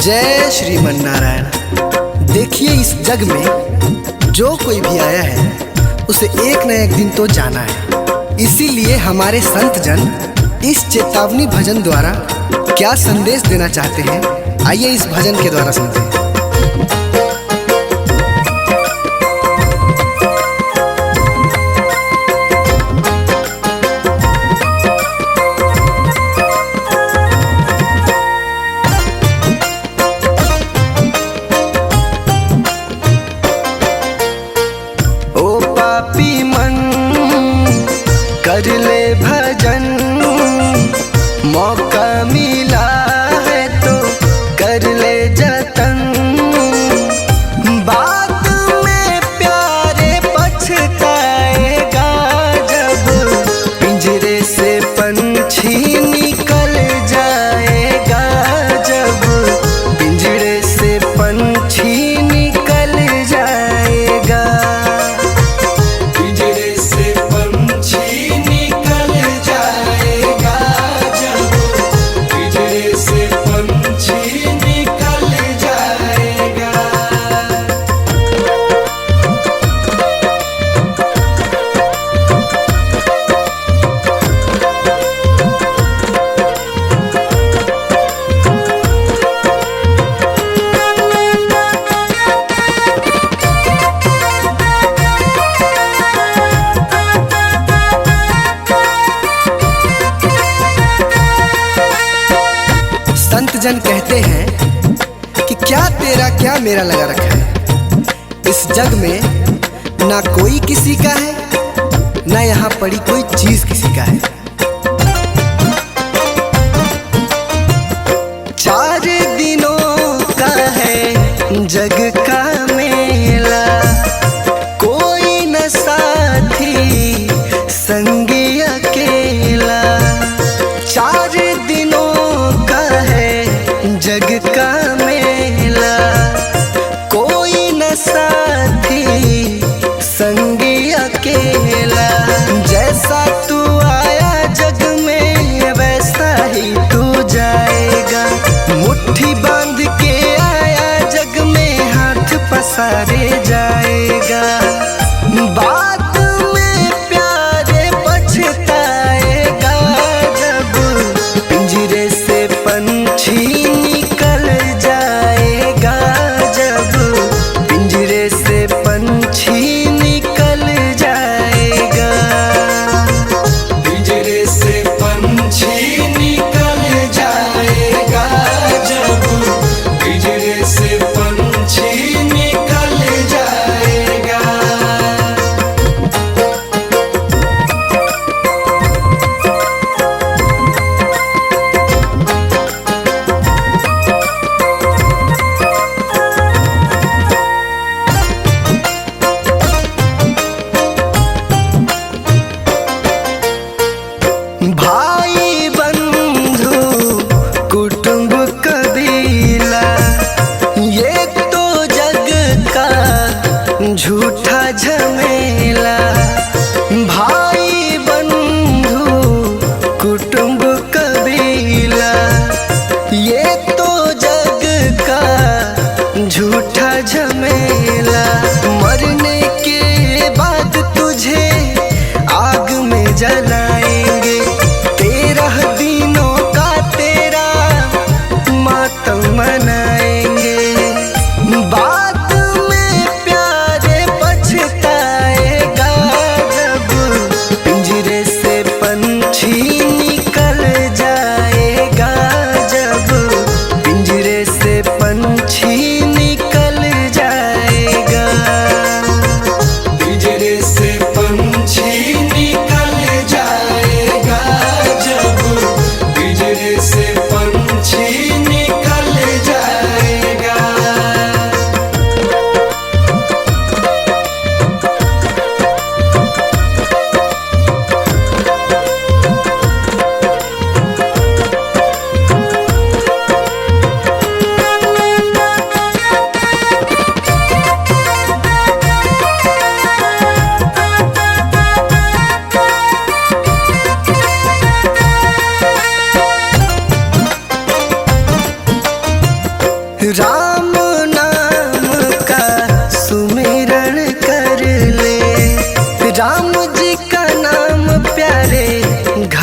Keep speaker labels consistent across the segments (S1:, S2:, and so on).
S1: जय श्रीमन नारायण। देखिए, इस जग में जो कोई भी आया है उसे एक न एक दिन तो जाना है। इसीलिए हमारे संत जन इस चेतावनी भजन द्वारा क्या संदेश देना चाहते हैं, आइए इस भजन के द्वारा सुनते हैं।
S2: पापी मन कर ले भजन, मौका मिला है तो कर ले जतन। बाद में प्यारे पछताएगा जब पिंजरे से पंछी निकल जाएगा, जब पिंजरे से पंछी निकल जाएगा।
S1: संत जन कहते हैं कि क्या तेरा क्या मेरा लगा रखा है। इस जग में ना कोई किसी का है, ना यहाँ पड़ी कोई चीज किसी का है।
S2: 4 दिनों का है जग का मेला, कोई न साथी संगी अकेला। 4 दिनों का है जग का मेला, कोई न साथी संगी अकेला। जैसा तू आया जग में वैसा ही तू जाएगा, मुट्ठी बांध के आया जग में हाथ पसारे जाएगा। बाद में प्यारे पछताएगा जब पिंजरे से पंछी निकल जाएगा।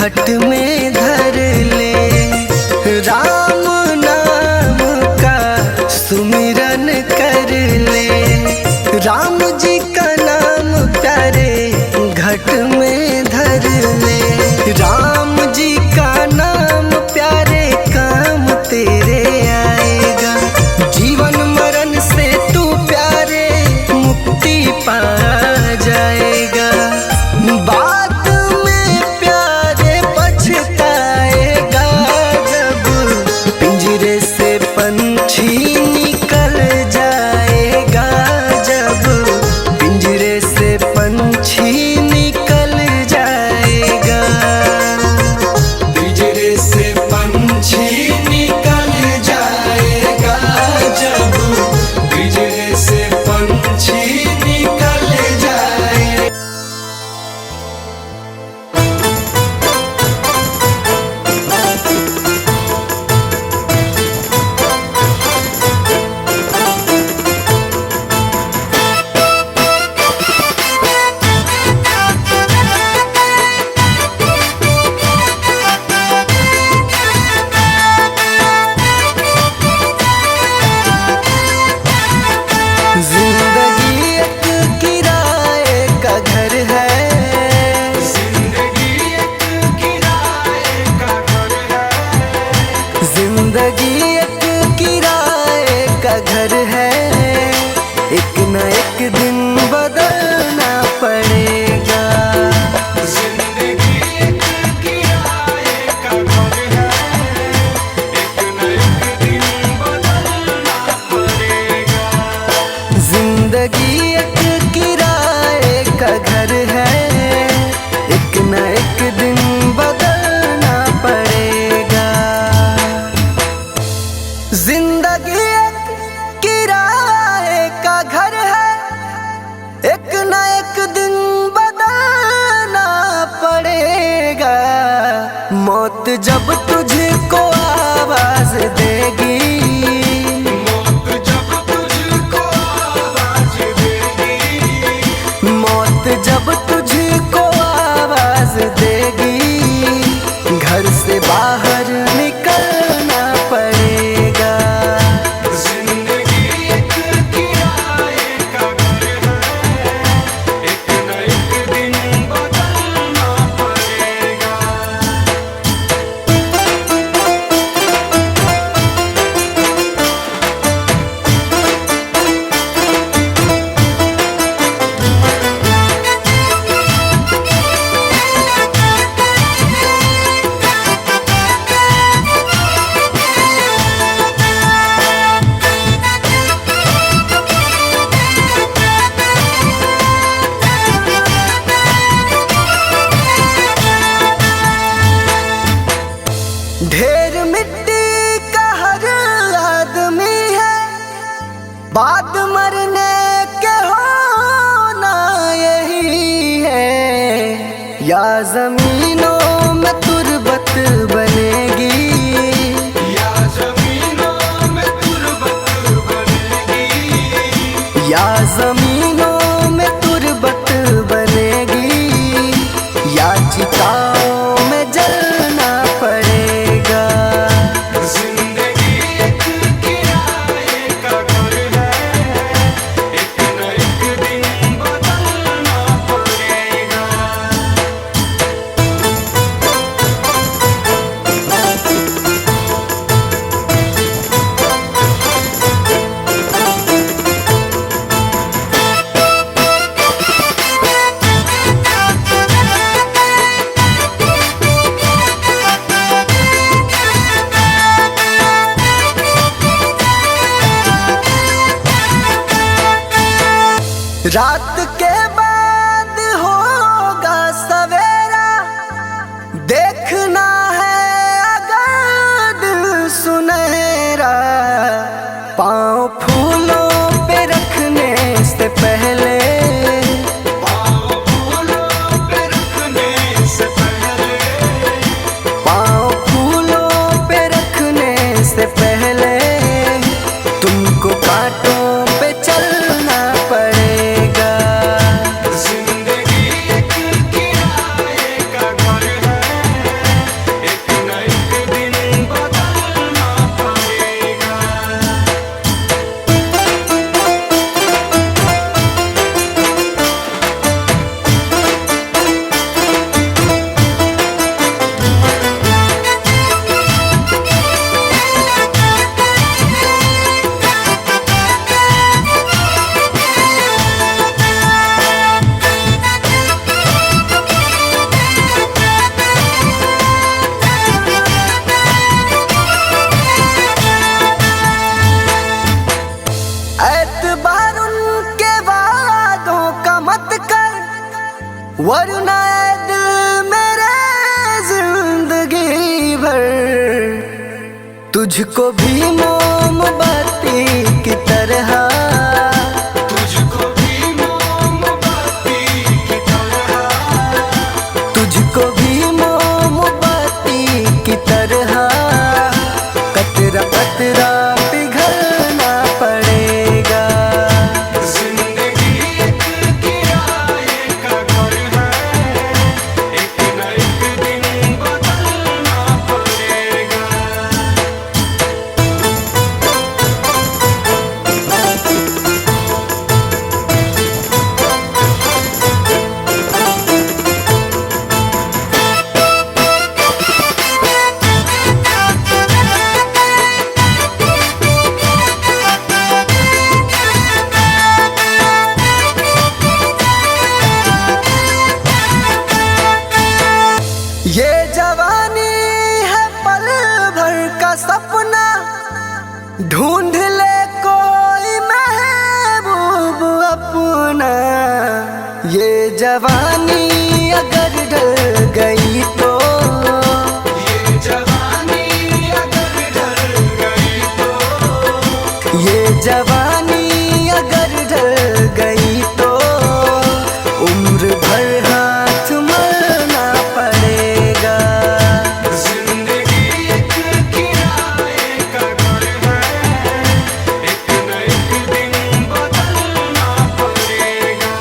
S2: घट में धर ले। राम नाम का सुमिरन कर ले, राम जी का नाम प्यारे घट में धर ले। राम जी का नाम प्यारे काम तेरे आएगा, जीवन मरण से तू प्यारे मुक्ति पा जाएगा। बाद में प्यारे पछताएगा, जब पिंजरे से पंछी निकल जाएगा, जब पिंजरे से पंछी निकल जाएगा। पिंजरे से पंछी निकल जाएगा, जब पिंजरे से पंछी निकल जाएगा। जिंदगी एक किराए का घर है, जिंदगी एक किराए का घर है। जिंदगी एक किराए का घर है, एक न एक दिन बदलना पड़ेगा। जिंदगी एक किराए का घर है, एक न एक दिन बदलना पड़ेगा। जिंदगी एक किराए का घर है, एक न एक दिन बदलना पड़ेगा। जिंदगी एक किराए का घर है, एक न एक दिन बदलना पड़ेगा। मौत जब तुझको आवाज देगी, मौत जब तुझको आवाज देगी, मौत जब तुझको आवाज देगी, घर से बाहर निकलना पड़ेगा। जिंदगी एक किराए का घर है, एक न एक दिन बदलना पड़ेगा। ढेर मिट्टी का हर आदमी है, बाद मरने के होना यही है। या जमीनों में तुरबत बनेगी, या जमीनों में तुरबत बनेगी, या जमीनों में तुरबत बनेगी, या चिताओं में जलना पड़ेगा। जिंदगी एक किराए का घर है, एक न एक दिन बदलना पड़ेगा। रात के बाद होगा सवेरा, देखना है अगर दिल सुनहरा। पाँव फूलों पे रखने से पहले, पाँव फूलों पे रखने से पहले, पाँव फूलों पे रखने से पहले तुमको कांटों पे चलना पड़ेगा। जिंदगी एक किराए का घर है,
S1: वरना ए दिल मेरे जिंदगी भर तुझको भी मोमबत्ती की तरह,
S2: तुझको भी मोमबत्ती की तरह,
S1: तुझको भी मोमबत्ती की तरह कतरा कतरा पिघलना पड़ेगा।
S2: जिंदगी एक किराए का घर है, एक न एक दिन बदलना पड़ेगा।
S1: ये जवानी है पल भर का सपना, ढूंढ ले कोई महबूब अपना। ये जवानी अगर ढल गई तो,
S2: ये जवानी अगर ढल गई तो,
S1: ये जवानी अगर ढल गई तो उम्र भर हाथ मलना पड़ेगा।
S2: जिंदगी एक किराए का घर है, एक न एक दिन बदलना पड़ेगा।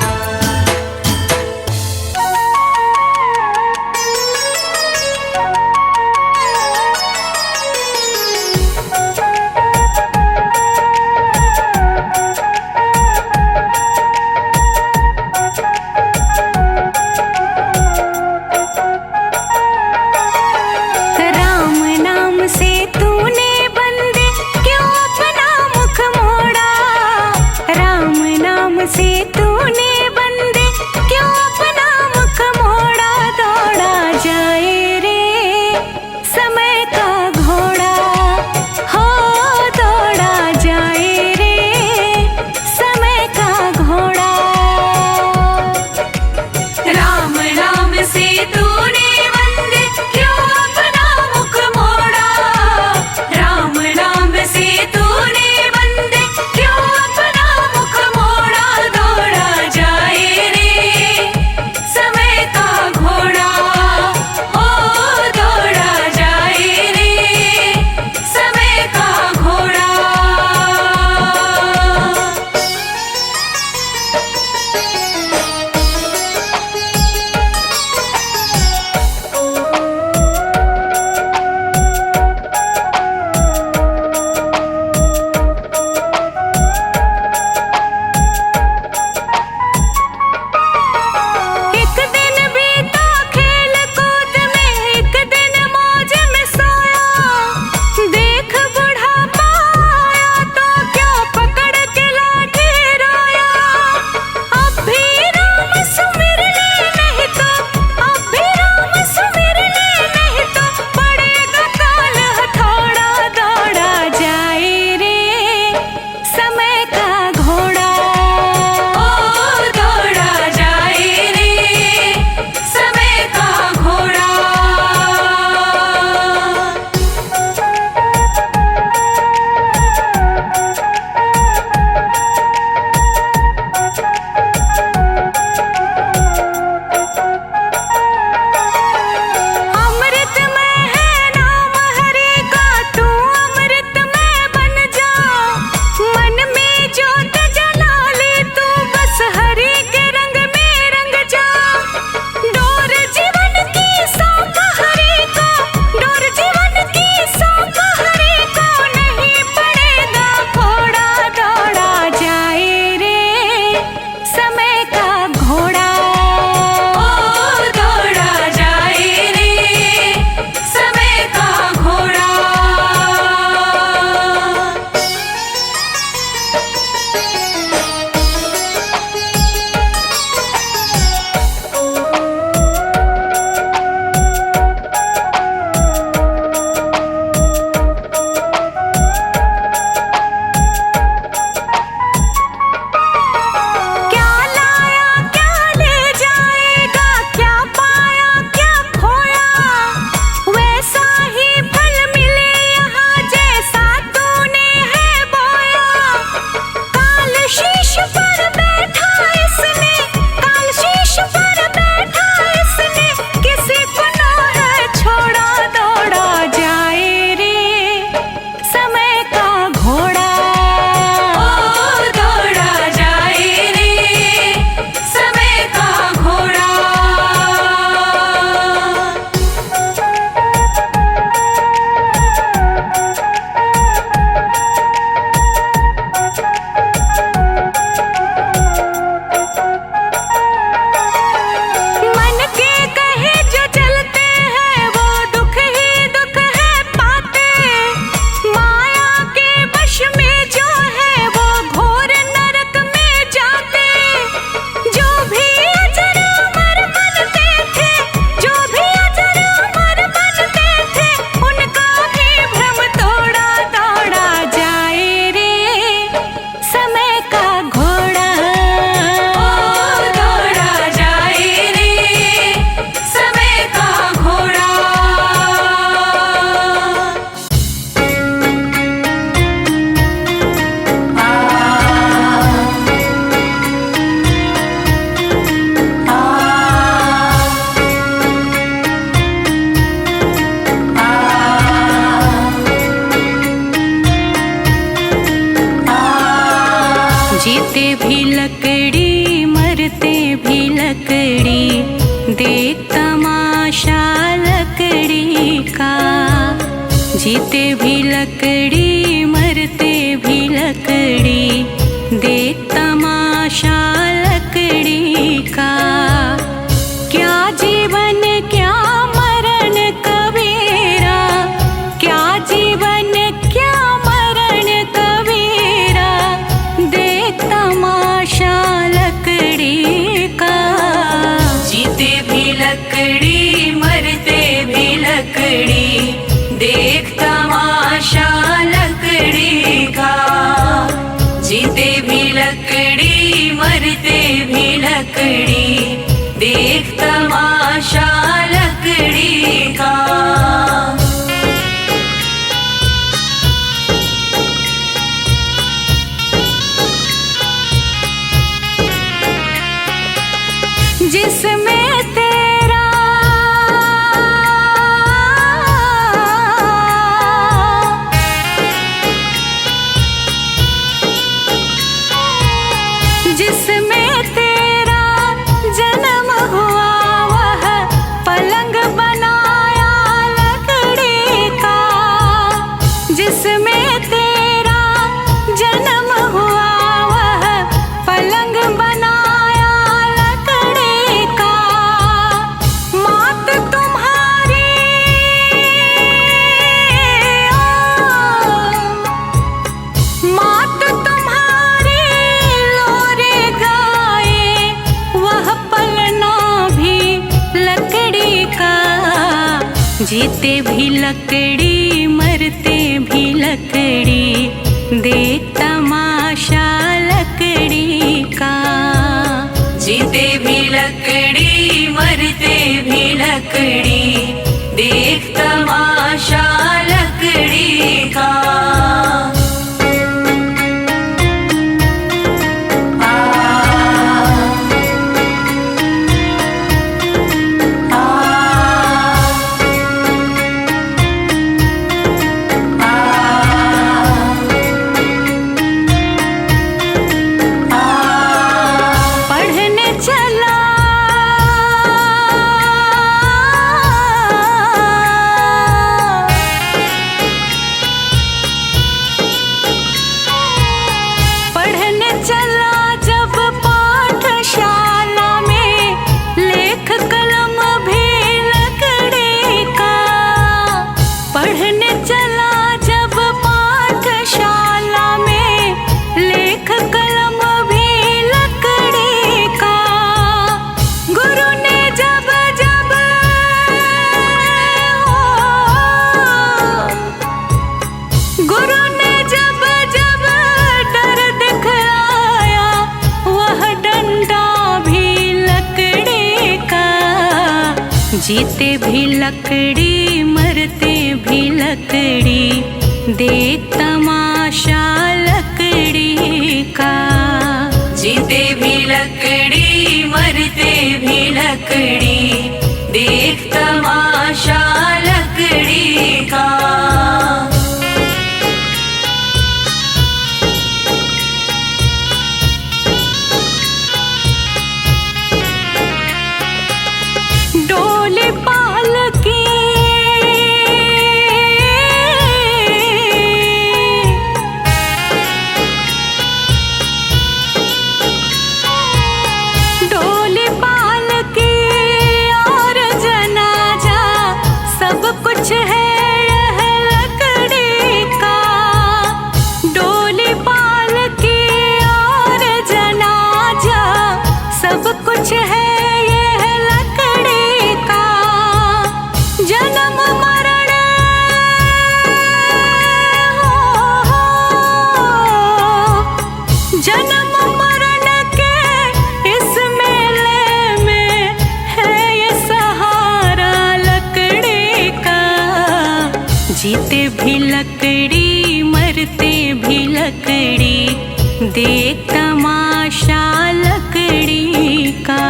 S3: जीते भी लकड़ी मरते भी लकड़ी, देख तमाशा लकड़ी का। जीते भी लकड़ी मरते भी लकड़ी, देख तमाशा लकड़ी का। क्या जीवन क्या मरण कबीरा, क्या जीवन क्या मरण कबीरा, देख तमाशा लकड़ी का। जीते भी लकड़ी मरते भी लकड़ी, देख तमाशा लकड़ी का। जीते भी लकड़ी मरते भी लकड़ी, देख तमाशा लकड़ी का। जिसमें तेरा जिसमें तेरा जन्म हुआ, वह पलंग बनाया लकड़ी का। जिसमें तेरा जन्म हुआ, वह पलंग बनाया लकड़ी का। मात तुम्हारी मात तुम्हारी लोरे गाए, वह पलना भी लकड़ी का। जीते भी लकड़ी मरते भी लकड़ी, देख तमाशा लकड़ी का। जीते भी लकड़ी मरते भी लकड़ी, देख तमाशा लकड़ी का। पढ़ने चला पढ़ने चला जब पाठशाला में, लेख कलम भी लकड़ी का। पढ़ने चला जब पाठशाला में, लेख कलम भी लकड़ी का। गुरु ने जब जब गुरु ने जब जब डर दिखलाया, वह डंडा भी लकड़ी का। जीते भी लकड़ी मरते भी लकड़ी, देख तमाशा लकड़ी का। जीते भी लकड़ी मरते भी लकड़ी, देख तमाशा लकड़ी का। डोली पालकी डोली पालकी और जनाजा, सब कुछ है यह लकड़ी का। डोली पालकी और जनाजा, सब कुछ है यह लकड़ी का। जन्म मरण जन्म मरण के इस मेले में है ये सहारा लकड़ी का। जीते भी लकड़ी मरते भी लकड़ी, देख तमाशा लकड़ी का।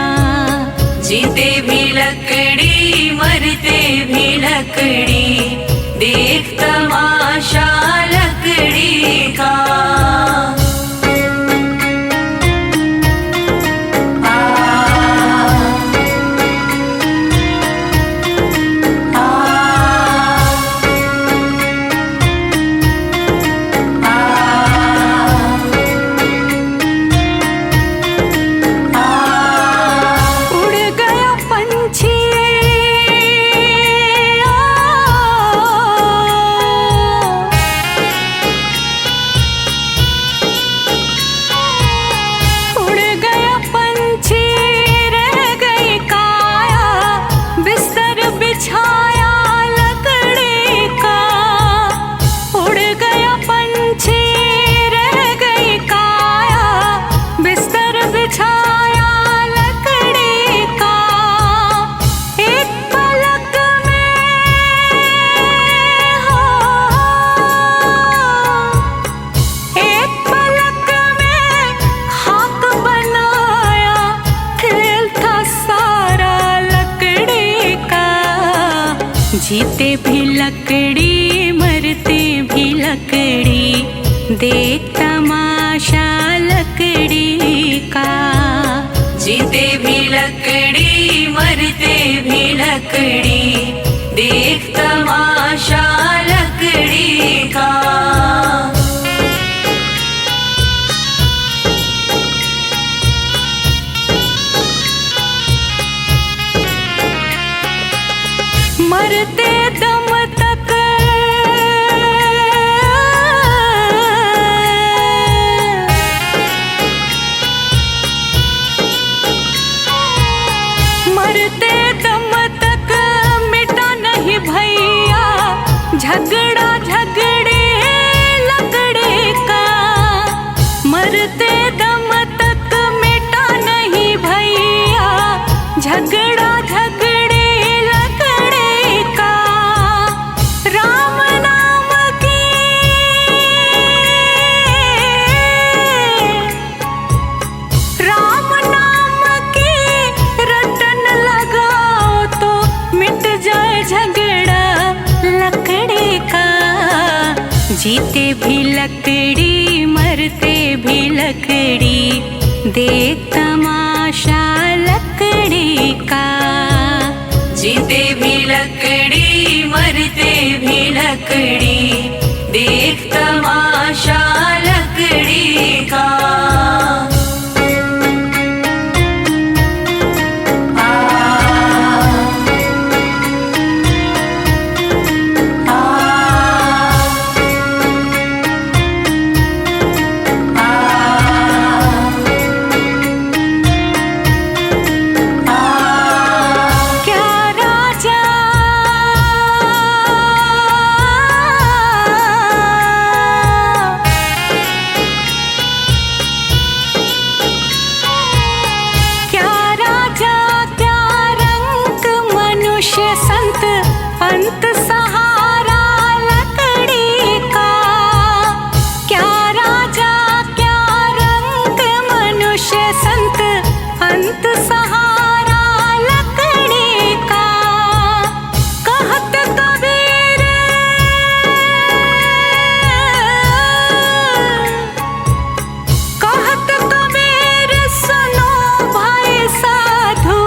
S3: जीते भी लकड़ी मरते भी लकड़ी, देख तमाशा लकड़ी का। भी लकड़ी मरते भी लकड़ी, देख तमाशा लकड़ी का। जीते भी लकड़ी मरते भी लकड़ी, देख तमाशा लकड़ी का। मरते दम तक मरते दम तक मिटा नहीं भैया झगड़ा झगड़े लकड़े का। मरते दम तक मिटा नहीं भैया झगड़ा झगड़े लकड़े का। राम नाम की राम नाम की रटन लगाओ तो मिट जाए झगड़ा लकड़ी का। जीते भी लकड़ी मरते भी लकड़ी, देख तमाशा लकड़ी का। जीते भी लकड़ी मरते भी लकड़ी, देख तमाशा लकड़ी का। संत अंत सहारा लकड़ी का। क्या राजा क्या रंग मनुष्य संत अंत सहारा लकड़ी का। कहत कबीर कहत कबीर सुनो भाई साधु,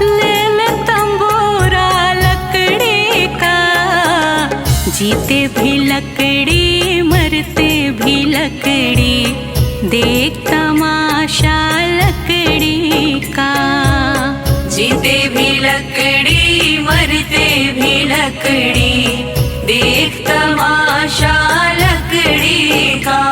S3: ले ले तंबूरा लकड़ी का। जीते भी लकड़ी मरते भी लकड़ी, देख तमाशा लकड़ी का। जीते भी लकड़ी मरते भी लकड़ी, देख तमाशा लकड़ी का।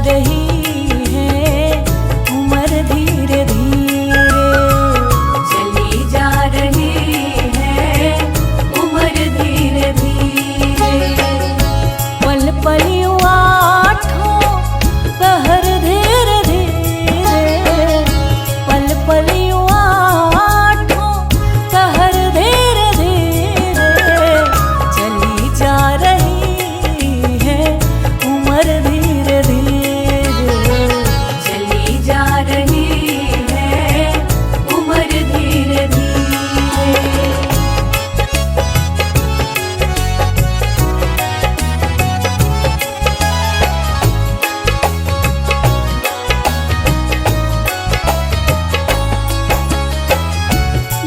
S4: रही है उम्र धीरे धीरे,
S3: चली जा रही है उम्र धीरे धीरे।
S4: पल पल आठों पहर धीरे धीरे, पल पल आठों पहर धीरे धीरे। चली जा रही है उम्र धीरे धीरे,
S3: चली जा रही है उम्र धीरे धीरे।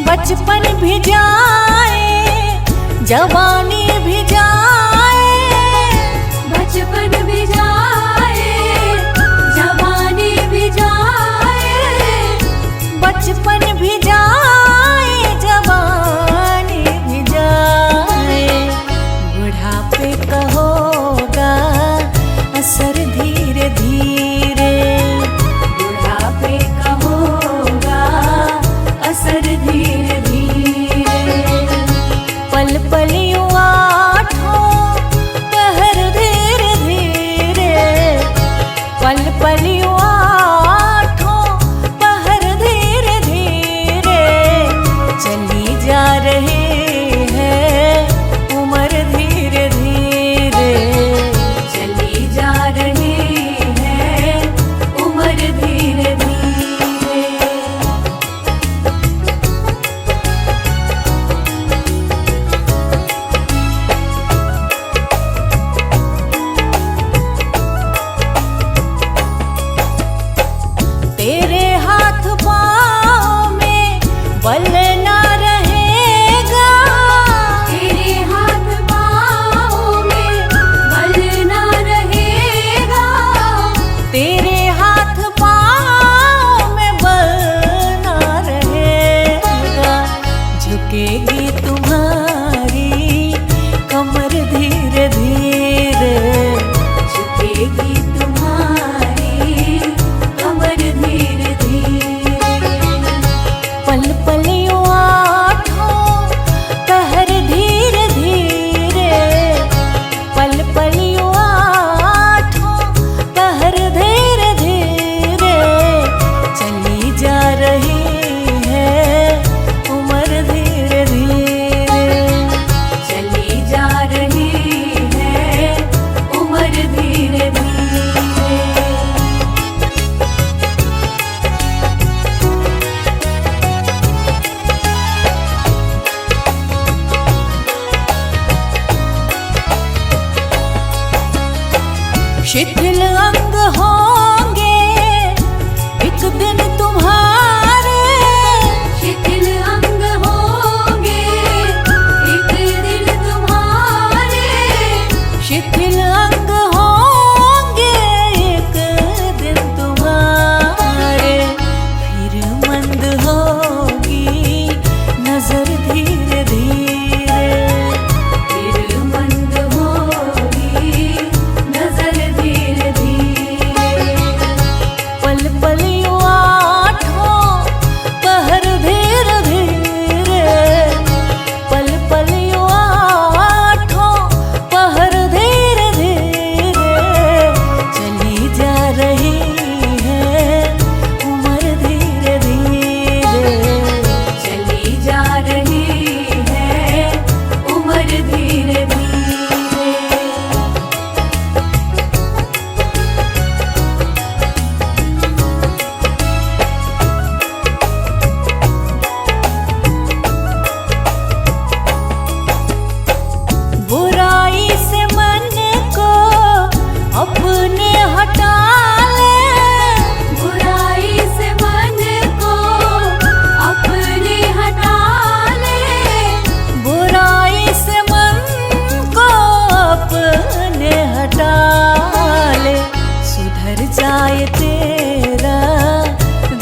S4: बचपन भी जाए जवानी भी जाए,
S3: बचपन भी जाए जवानी भी जाए।
S4: बचपन भी जाए जवानी भी जाए। बुढ़ापे का होगा असर धीरे धीरे,
S3: बुढ़ापे का होगा असर धीरे धीरे।
S4: पल पल आठों पहर धीरे धीरे, पल पल आठों पहर धीरे धीरे। चली जा रही है उम्र धीरे शिथिल अंग होंगे एक दिन तुम्हारे,
S3: शिथिल अंग होंगे एक दिन तुम्हारे,
S4: शिथिल अंग होंगे एक दिन तुम्हारे। फिर मंद होगी नजर धीरे धीरे,
S3: फिर मंद होगी नजर धीरे धीरे।
S4: पल पल यूं आठों पहर धीरे धीरे, पल पल यूं आठों पहर धीरे धीरे। चली जा रही है उम्र धीरे धीरे,
S3: चली जा रही है उम्र धीरे धीरे।
S4: बुराई से मन को अपने हटा ले,
S3: बुराई से मन को अपने हटा ले,
S4: बुराई से मन को अपने हटा ले। सुधर जाए तेरा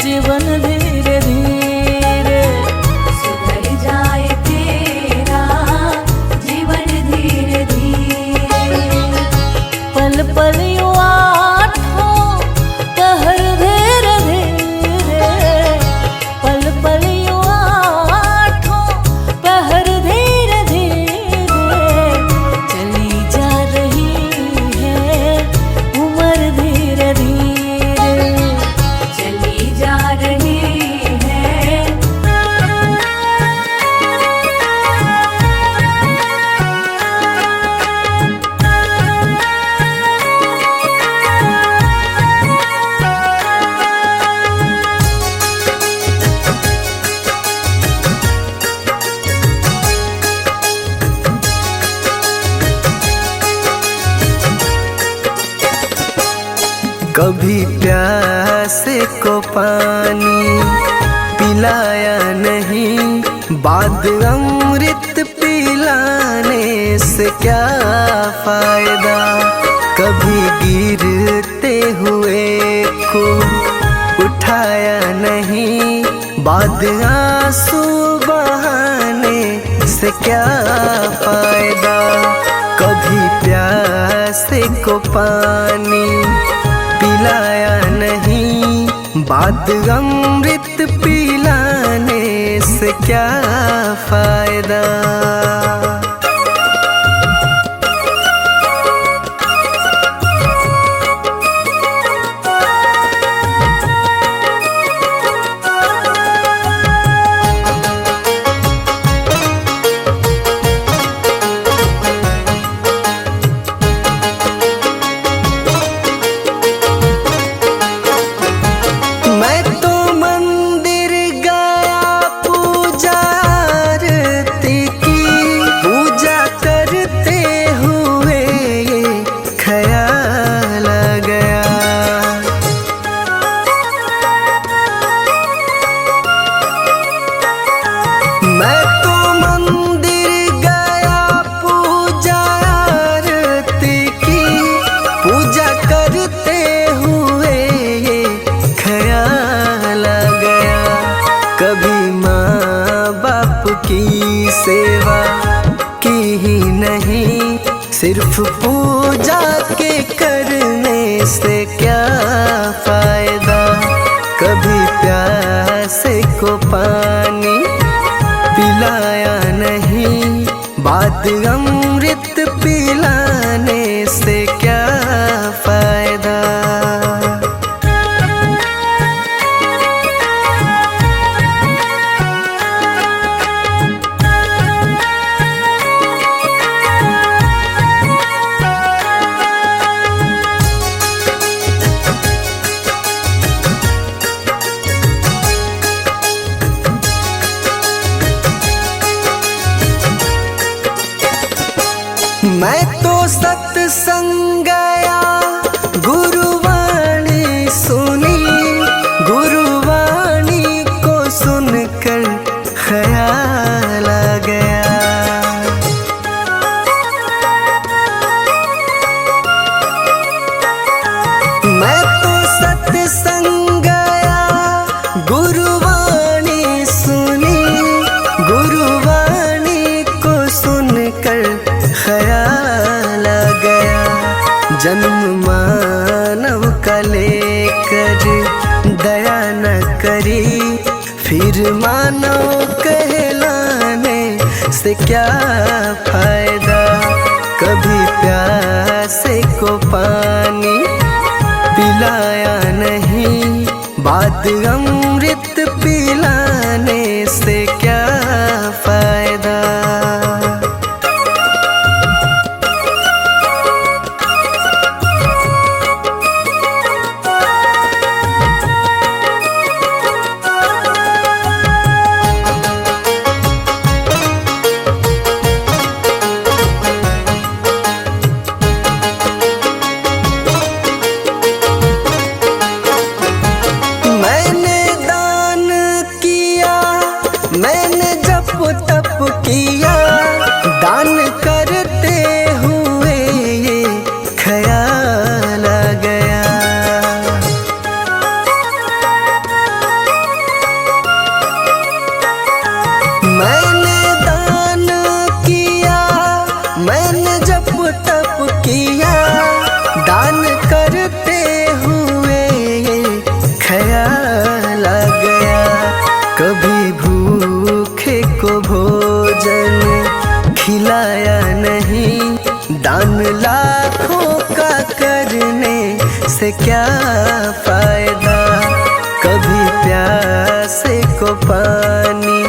S4: जीवन धीरे धीरे,
S3: सुधर जाए तेरा जीवन धीरे धीरे।
S4: पल पल यूं आठों पहर धीरे धीरे, पल पल यूं आठों पहर धीरे धीरे। चली जा रही है उम्र धीरे धीरे,
S3: चली जा रही है
S1: कभी प्यासे को पानी पिलाया नहीं, बाद अमृत पिलाने से क्या फायदा। कभी गिरते हुए को उठाया नहीं, बाद आंसू बहाने से क्या फायदा। कभी प्यासे को पानी पिलाया नहीं, बाद अमृत पिलाने से क्या फायदा। मैं तो मंदिर गया पूजा आरती की, पूजा करते हुए ये ख्याल आ गया। मैं तो मंदिर गया पूजा आरती की, पूजा करते हुए ये ख्याल आ गया। कभी माँ बाप की सेवा की ही नहीं, सिर्फ पूजा के करने से क्या फायदा। कभी प्यासे को पानी पिलाया नहीं, बाद अमृत पिलाने से क्या फायदा। मैं तो सत्संग गुरुवाणी सुनी, गुरुवाणी को सुनकर ख्याल आ गया। मैं तो सत्संग गया, गुरुवाणी सुनी, गुरुवाणी को सुनकर ख्याल आ गया। जन्म मानव का लेकर दया न करी, फिर मानव कहलाने से क्या फायदा। कभी प्यासे को पानी पिलाया नहीं, बाद अमृत पिलाने से क्या फायदा। मैंने दान किया, मैंने जप तप किया, दान करते हुए ये ख्याल आ गया। मैंने दान किया, मैंने जप तप किया, दान करते हुए ये ख्याल आ गया। कभी भूखे को भोजन खिलाया नहीं, दान लाखों का करने से क्या फायदा। कभी प्यासे को पानी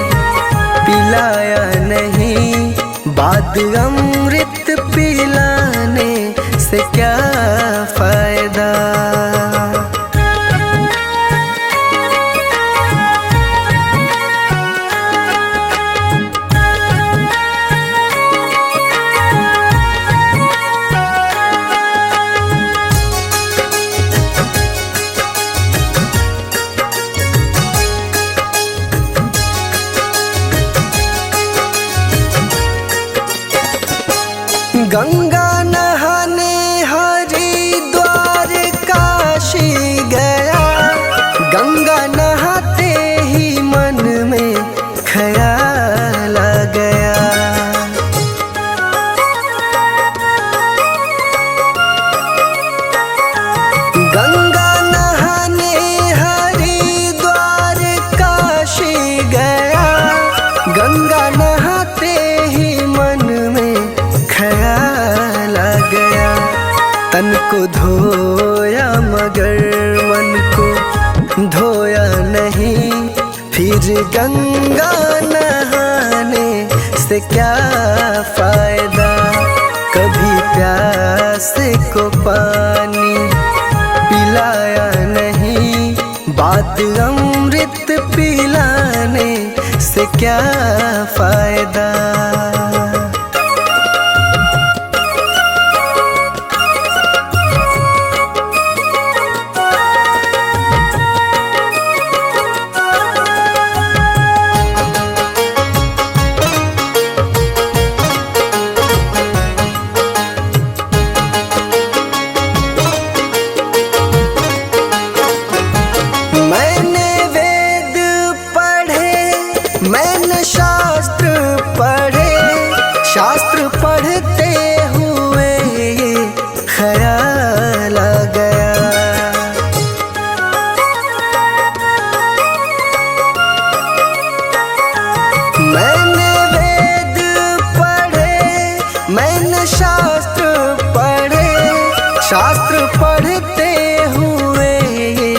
S1: पिलाया नहीं, बाद अमृत पिलाने से क्या फायदा। गंगा नहाने हरिद्वार काशी गया, गंगा नहाते ही मन में ख्याल आ गया। गंगा नहाने हरिद्वार काशी गया, गंगा नहाते ही मन में ख्याल आ गया। तन को धोया मगर मन को धोया नहीं, फिर गंगा नहाने से क्या फायदा। कभी प्यासे को पानी पिलाया नहीं, बाद अमृत पिलाने से क्या फायदा। मैंने वेद पढ़े, मैंने शास्त्र पढ़े, शास्त्र पढ़ते हुए ये ख्याल आ गया। मैंने वेद पढ़े, मैंने शास्त्र पढ़े, शास्त्र पढ़ते हुए ये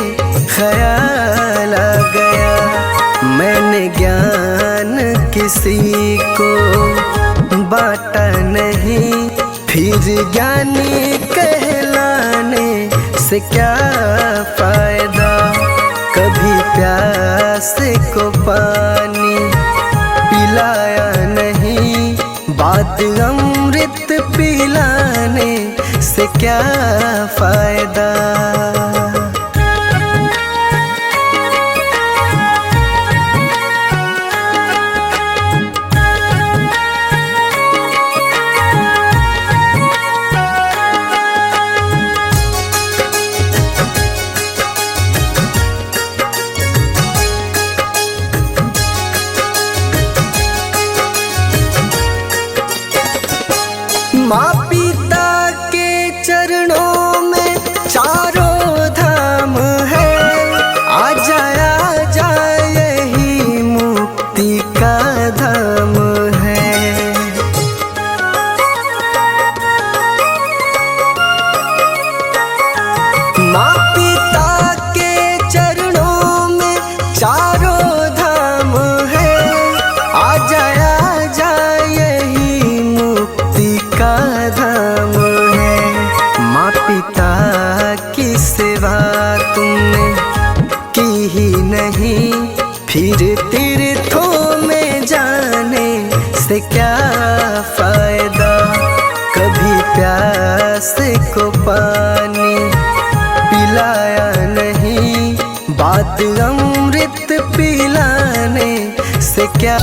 S1: ख्याल आ गया। मैंने ज्ञान किसी को बांटा नहीं, फिर ज्ञानी कहलाने से क्या फायदा। कभी प्यासे को पानी पिलाया नहीं, बाद अमृत पिलाने से क्या फायदा। फिर तीर्थों में जाने से क्या फायदा। कभी प्यास को पानी पिलाया नहीं, बात अमृत पिलाने से क्या।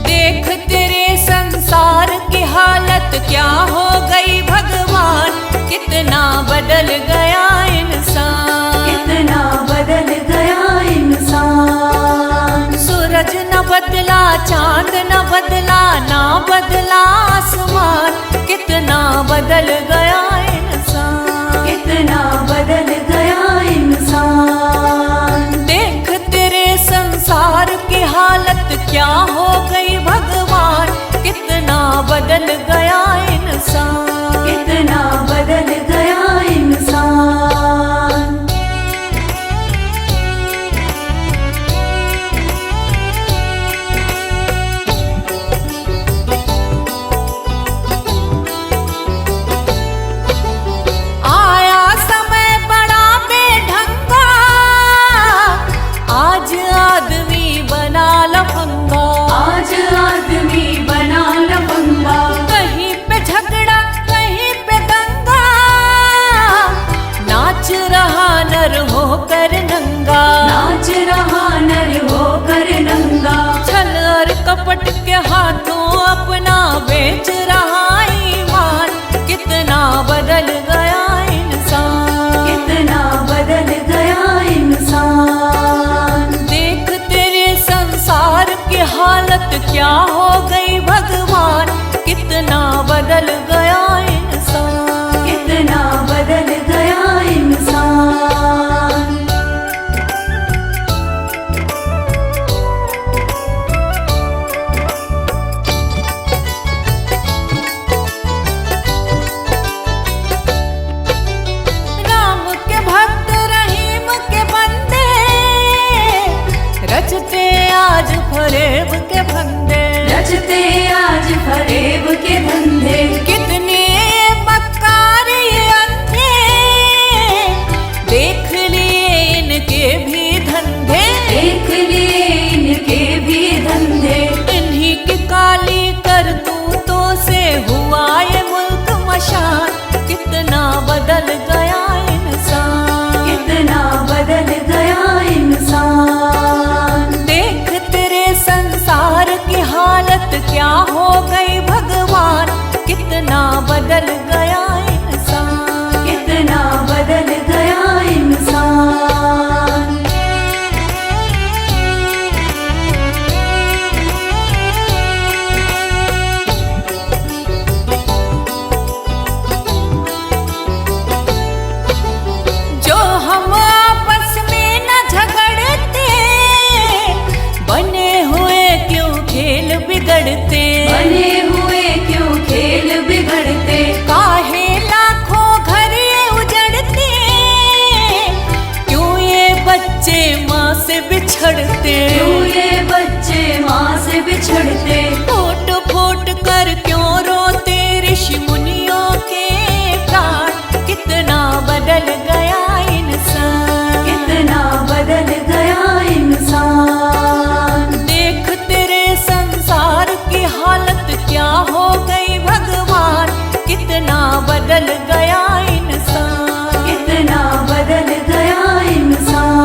S4: देख तेरे संसार की हालत क्या हो गई भगवान, कितना बदल गया इंसान,
S3: कितना बदल गया इंसान।
S4: सूरज न बदला, चांद न बदला, ना बदला आसमान, कितना बदल गया इंसान,
S3: कितना बदल गया इंसान।
S4: देख तेरे संसार की हालत क्या हो गई भगवान, कितना बदल गया इंसान,
S3: कितना बदल गया इंसान।
S4: आया समय बड़ा बेढंगा, आज आदमी बना लफंगा,
S3: आज आदमी बना लफंगा।
S4: कहीं पे झगड़ा कहीं पे दंगा, नाच रहा नर होकर नंगा,
S3: नाच रहा नर होकर नंगा।
S4: छल और कपट के हाथों अपना बेच रहा ईमान, कितना बदल गया इंसान,
S3: कितना बदल गया इंसान।
S4: देख तेरे संसार की हालत क्या हो गई भगवान, कितना बदल गया इंसान,
S3: कितना बदल गया इंसान।
S4: राम के भक्त रहीम के बंदे, रचते आज फरेब के फंदे,
S3: रचते आज फरेब के धंधे।
S4: कितने मक्कार ये अंधे, देख लिए इनके भी धंधे,
S3: देख लिए इनके भी धंधे।
S4: इन्हीं की काली करतूतों से हुआ ये मुल्क मशान, कितना बदल गया इंसान,
S3: कितना बदल गया इंसान।
S4: देख तेरे संसार की हालत क्या हो गई भगवान, कितना बदल गया इंसान,
S3: कितना बदल गया इंसान।
S4: जो हम आपस में न झगड़ते, बने हुए क्यों खेल बिगड़ते,
S3: बने हुए क्यों खेल बिगड़ते।
S4: काहे लाखों घर ये उजड़ते, क्यों ये बच्चे माँ से बिछड़ते,
S3: क्यों ये बच्चे माँ से बिछड़ते।
S4: फूट फूट कर क्यों रोते ऋषि मुनियों के प्राण, कितना बदल गया इंसान,
S3: कितना बदल गया इंसान।
S4: देख तेरे संसार की हालत क्या हो गई भगवान, कितना बदल गया इंसान,
S3: कितना बदल गया इंसान।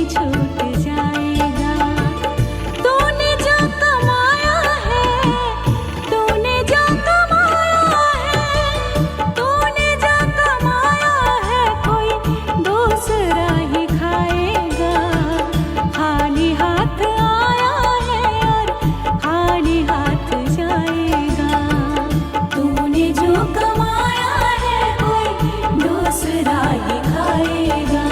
S4: छूट जाएगा। तूने जो कमाया है, तूने जो कमाया है, तूने जो कमाया है, कोई दूसरा ही खाएगा। खाली हाथ आया है और खाली हाथ जाएगा। तूने जो कमाया है, कोई दूसरा ही खाएगा।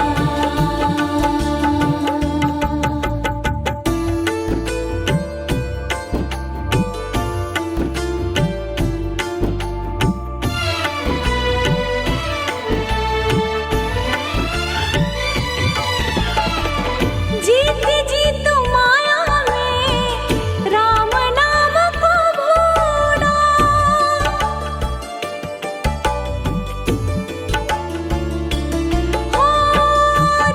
S4: जीत जीत माया में राम नाम को भूला। हो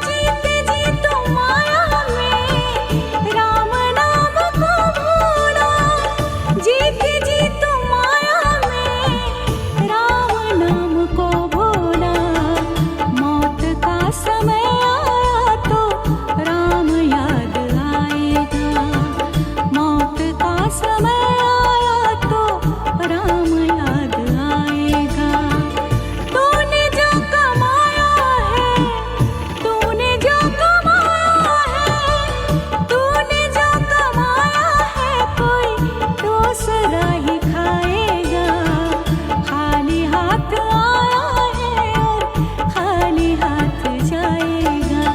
S4: जीत जीत माया में राम नाम को भूला। जीत जीत माया में राम नाम को भूला। मौत का समय आया तो राम याद आएगा। मौत का समय आया तो राम याद आएगा। तूने जो कमाया है, तूने जो कमाया है, तूने जो कमाया है, कोई दूसरा ही खाएगा। खाली हाथ आया है और खाली हाथ जाएगा।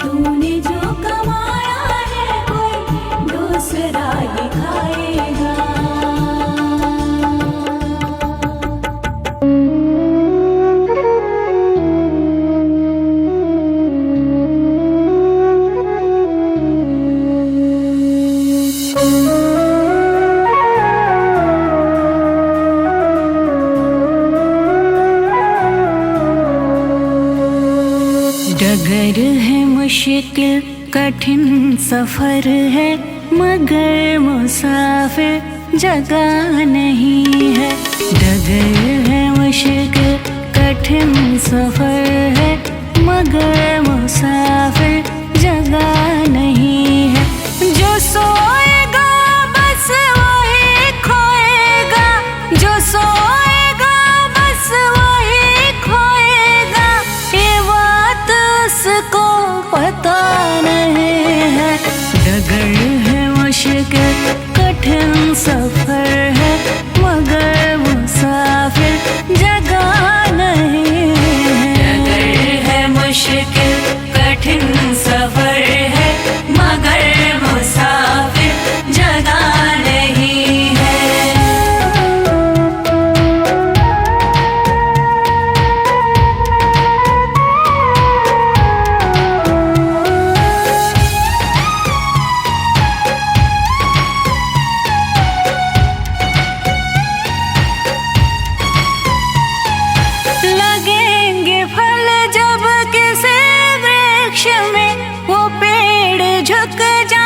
S4: तूने जो कमाया है, कोई दूसरा ही खाएगा। डगर है मुश्किल कठिन सफर है, मगर मुसाफिर जगह नहीं है। डगर है मुश्किल कठिन सफर है, मगर मुसाफिर जगह नहीं है। जो सोएगा बस वही खोएगा, जो सोएगा बस वही खोएगा। ये बात उसको पता नहीं है। डगर है मुश्किल कठिन सफर है, मगर मुसाफिर जगह नहीं है। डगर है मुश्किल कठिन सफर है, मगर मुसाफिर जगह नहीं है। लगेंगे फल जब किसी वृक्ष में, वो पेड़ झुक जा